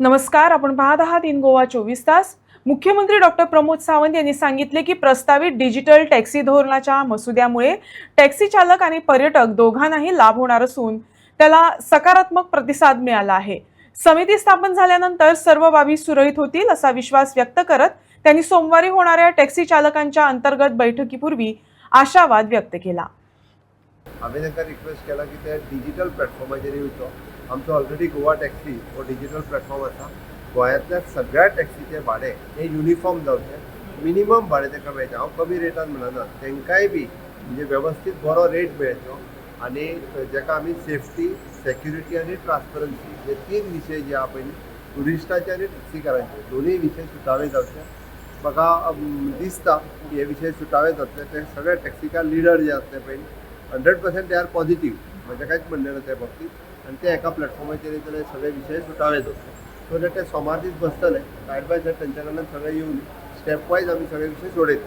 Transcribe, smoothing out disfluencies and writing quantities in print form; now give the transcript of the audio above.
नमस्कार, आपण पाहत आहात इन गोवा 24 तास। मुख्यमंत्री डॉक्टर प्रमोद सावंत यांनी सांगितले की प्रस्तावित डिजिटल टॅक्सी धोरणाच्या मसुद्यामुळे टॅक्सी चालक आणि पर्यटक दोघांनाही लाभ होणार असून त्याला सकारात्मक प्रतिसाद मिळाला आहे। समिती स्थापन झाल्यानंतर सर्व बाबी सुरळीत होतील असा विश्वास व्यक्त करत त्यांनी सोमवारी होणाऱ्या टॅक्सी चालकांच्या अंतर्गत बैठकीपूर्वी आशावाद व्यक्त केला। आम्ही तांकां रिक्वेस्ट केला की ते डिजिटल प्लॅटफॉर्माचेर येवचो। आमचो ऑलरेडी गोवा टॅक्सी हो डिजिटल प्लॅटफॉर्म आसा। गोंयांतल्या सगळ्या टॅक्सीचे भाडे हे युनिफॉर्म जावचें, मिनिमम भाडें तांकां मेळचें। हांव कमी रेटान म्हणना, तांकांय बी म्हणजे वेवस्थीत बरो रेट मेळचो आनी जेका आमी सेफ्टी, सेक्युरिटी आनी ट्रान्सपरन्सी हे तीन विशय जे आहा पळय टुरिस्टाचे आनी टॅक्सीकारांचे दोनूय विशय सुटावे जावचे। म्हाका दिसता की हे विशय सुटावे जातले। ते सगळे टॅक्सीकार लिडर जे आसले पळय 100% दे आर पॉझिटिव्ह, म्हणजे कांयच म्हणलें ना त्या बाबतीत। आनी ते एका प्लॅटफॉर्माचेर येतले, सगळे विशय सुटावे जातले। सो ते सोमार दीस बसतले, सायड बाय सायड तांच्या कडल्यान सगळे येवन स्टेप वायज आमी सगळे विशय सोडयतले।